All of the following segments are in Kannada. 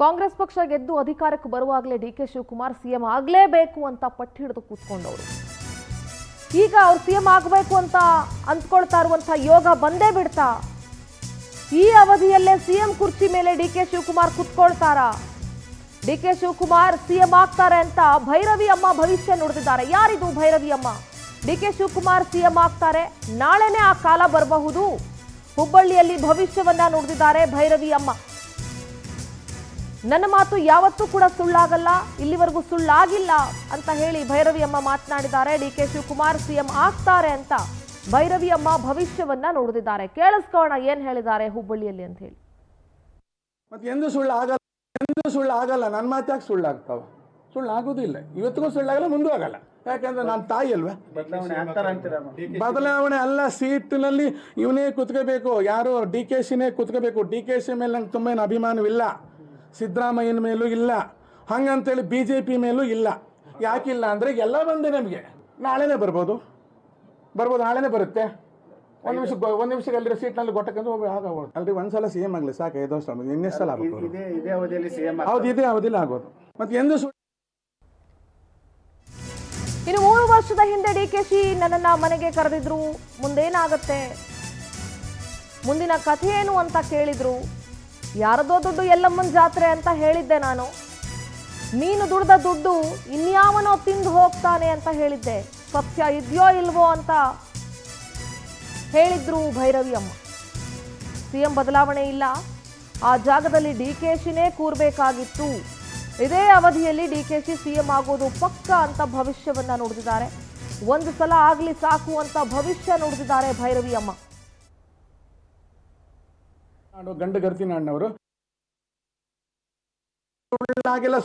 ಕಾಂಗ್ರೆಸ್ ಪಕ್ಷ ಗೆದ್ದು ಅಧಿಕಾರಕ್ಕೆ ಬರುವಾಗಲೇ ಡಿ ಕೆ ಶಿವಕುಮಾರ್ ಸಿಎಂ ಆಗಲೇಬೇಕು ಅಂತ ಪಟ್ಟು ಹಿಡಿದು ಕೂತ್ಕೊಂಡವರು. ಈಗ ಅವ್ರು ಸಿಎಂ ಆಗಬೇಕು ಅಂತ ಅಂದ್ಕೊಳ್ತಾ ಇರುವಂತ ಯೋಗ ಬಂದೇ ಬಿಡ್ತಾ? ಈ ಅವಧಿಯಲ್ಲೇ ಸಿಎಂ ಕುರ್ಚಿ ಮೇಲೆ ಡಿ ಕೆ ಶಿವಕುಮಾರ್ ಕೂತ್ಕೊಳ್ತಾರಾ? ಡಿ ಕೆ ಶಿವಕುಮಾರ್ ಸಿಎಂ ಆಗ್ತಾರೆ ಅಂತ ಭೈರವಿ ಅಮ್ಮ ಭವಿಷ್ಯ ನುಡಿದಿದ್ದಾರೆ. ಯಾರಿದು ಭೈರವಿ ಅಮ್ಮ? ಡಿ ಕೆ ಶಿವಕುಮಾರ್ ಸಿಎಂ ಆಗ್ತಾರೆ, ನಾಳೆನೇ ಆ ಕಾಲ ಬರಬಹುದು. ಹುಬ್ಬಳ್ಳಿಯಲ್ಲಿ ಭವಿಷ್ಯವನ್ನ ನುಡಿದಿದ್ದಾರೆ ಭೈರವಿ ಅಮ್ಮ. ನನ್ನ ಮಾತು ಯಾವತ್ತೂ ಕೂಡ ಸುಳ್ಳಾಗಲ್ಲ, ಇಲ್ಲಿವರೆಗೂ ಸುಳ್ಳಾಗಿಲ್ಲ ಅಂತ ಹೇಳಿ ಭೈರವಿ ಅಮ್ಮ ಮಾತನಾಡಿದ್ದಾರೆ. ಡಿ ಕೆ ಶಿವಕುಮಾರ್ ಸಿಎಂ ಆಗ್ತಾರೆ ಅಂತ ಭೈರವಿ ಅಮ್ಮ ಭವಿಷ್ಯವನ್ನ ನುಡಿದಿದ್ದಾರೆ. ಕೇಳಿಸ್ಕೋಣ ಏನ್ ಹೇಳಿದ್ದಾರೆ ಹುಬ್ಬಳ್ಳಿಯಲ್ಲಿ ಅಂತ ಹೇಳಿ. ಮತ್ತೆ ಎಂದು ಸುಳ್ಳಾಗಲ್ಲ, ನನ್ನ ಮಾತು ಯಾಕೆ ಸುಳ್ಳಾಗ್ತಾವ? ಸುಳ್ಳಾಗೋದಿಲ್ಲ, ಇವತ್ತಿಗೂ ಸುಳ್ಳಾಗಲ್ಲ, ಮುಂದೂ ಆಗಲ್ಲ. ಯಾಕಂದ್ರೆ ನಾನು ತಾಯಿ ಅಲ್ವಾ? ಬದಲಾವಣೆ ಅಲ್ಲ, ಸೀಟ್ನಲ್ಲಿ ಇವನೇ ಕುತ್ಕೋಬೇಕು, ಯಾರು ಡಿ ಕೆ ಶಿನೇ ಕುತ್ಕೋಬೇಕು. ಡಿ ಕೆ ಶಿ ಮೇಲೆ ನಂಗೆ ತುಂಬ ಏನು ಅಭಿಮಾನವಿಲ್ಲ, ಸಿದ್ದರಾಮಯ್ಯನ ಮೇಲೂ ಇಲ್ಲ, ಹಂಗಂತೇಳಿ BJP ಮೇಲೂ ಇಲ್ಲ. ಯಾಕಿಲ್ಲ ಅಂದರೆ ಎಲ್ಲ ಬಂದೆ ನಮಗೆ. ನಾಳೆನೇ ಬರ್ಬೋದು, ನಾಳೆನೇ ಬರುತ್ತೆ. ಒಂದು ನಿಮಿಷಕ್ಕೆ ಅಲ್ಲಿರೋ ಸೀಟ್ನಲ್ಲಿ ಗೊಟ್ಟಕ್ಕಂದ್ರೆ ಆಗೋದು ಅಲ್ರಿ. ಒಂದ್ಸಲ CM ಆಗಲಿ ಸಾಕು, 5 ವರ್ಷ ಇನ್ನೆಷ್ಟು ಸಲ ಆಗ್ಬೋದು? ಹೌದು, ಇದೇ ಅವಧಿಯಲ್ಲಿ ಆಗೋದು. ಮತ್ತೆ ಎಂದು ಇನ್ನು 3 ವರ್ಷದ ಹಿಂದೆ DKC ನನ್ನನ್ನ ಮನೆಗೆ ಕರೆದಿದ್ರು. ಮುಂದೇನಾಗತ್ತೆ, ಮುಂದಿನ ಕಥೆ ಏನು ಅಂತ ಕೇಳಿದ್ರು. ಯಾರದೋ ದುಡ್ಡು ಎಲ್ಲಮ್ಮನ ಜಾತ್ರೆ ಅಂತ ಹೇಳಿದ್ದೆ ನಾನು. ನೀನು ದುಡ್ದ ದುಡ್ಡು ಇನ್ಯಾವನೋ ತಿಂದು ಹೋಗ್ತಾನೆ ಅಂತ ಹೇಳಿದ್ದೆ. ಸತ್ಯ ಇದೆಯೋ ಇಲ್ವೋ ಅಂತ ಹೇಳಿದ್ರು ಭೈರವಿ ಅಮ್ಮ. ಸಿಎಂ ಬದಲಾವಣೆ ಇಲ್ಲ, ಆ ಜಾಗದಲ್ಲಿ DKCನೇ ಕೂರ್ಬೇಕಾಗಿತ್ತು. ಇದೇ ಅವಧಿಯಲ್ಲಿ DKC ಸಿಎಂ ಆಗೋದು ಪಕ್ಕ ಅಂತ ಭವಿಷ್ಯವನ್ನ ನುಡಿದಿದ್ದಾರೆ. ಒಂದು ಸಲ ಆಗ್ಲಿ ಸಾಕು ಅಂತ ಭವಿಷ್ಯ ನುಡಿದಿದ್ದಾರೆ ಭೈರವಿ ಅಮ್ಮ. ಗಂಡು ಗರ್ತಿನ ಅಣ್ಣವರು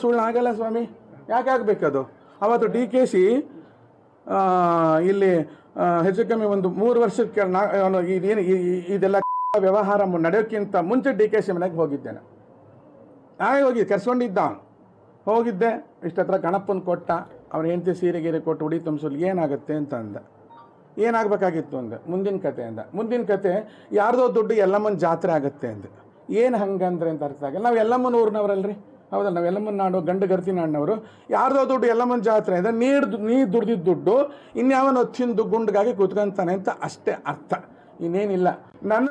ಸುಳ್ಳಾಗಲ್ಲ ಸ್ವಾಮಿ, ಯಾಕೆ ಆಗ್ಬೇಕದು? ಅವತ್ತು DKC ಇಲ್ಲಿ ಹೆಚ್ಚು ಕಮ್ಮಿ ಒಂದು 3 ವರ್ಷಕ್ಕೆ ಇದೆಲ್ಲ ವ್ಯವಹಾರ ನಡೆಯೋಕ್ಕಿಂತ ಮುಂಚೆ DKC ಮನೆಗೆ ಹೋಗಿದ್ದೇನೆ. ಹೋಗಿ ಕರ್ಸ್ಕೊಂಡಿದ್ದ, ಹೋಗಿದ್ದೆ. ಇಷ್ಟತ್ರ ಗಣಪನ ಕೊಟ್ಟ, ಅವ್ನ ಹೆಂಡತಿ ಸೀರೆ ಕೊಟ್ಟು ಉಡಿ ತುಂಬಿಸಲು ಏನಾಗುತ್ತೆ ಅಂತ ಅಂದ. ಏನಾಗಬೇಕಾಗಿತ್ತು ಅಂದೆ. ಮುಂದಿನ ಕತೆ ಯಾರ್ದೋ ದುಡ್ಡು ಎಲ್ಲಮ್ಮನ ಜಾತ್ರೆ ಆಗುತ್ತೆ ಅಂದೆ. ಏನು ಹಂಗಂದ್ರೆ ಅಂತ ಅರ್ಥ ಆಗಿಲ್ಲ. ನಾವು ಎಲ್ಲಮ್ಮನ ಊರಿನವರಲ್ರಿ, ಹೌದಲ್ಲ? ನಾವು ಎಲ್ಲಮ್ಮನ ನಾಡು ಗಂಡು ಗರ್ತಿ ನಾಡಿನವರು. ಯಾರ್ದೋ ದುಡ್ಡು ಎಲ್ಲಮ್ಮನ ಜಾತ್ರೆ ಇದೆ, ನೀ ದುಡ್ದಿದ್ದ ದುಡ್ಡು ಇನ್ಯಾವನ ತಿಂದು ಗುಂಡ್ಗಾಗಿ ಕೂತ್ಕೊಂತಾನೆ ಅಂತ ಅಷ್ಟೇ ಅರ್ಥ, ಇನ್ನೇನಿಲ್ಲ. ನನ್ನ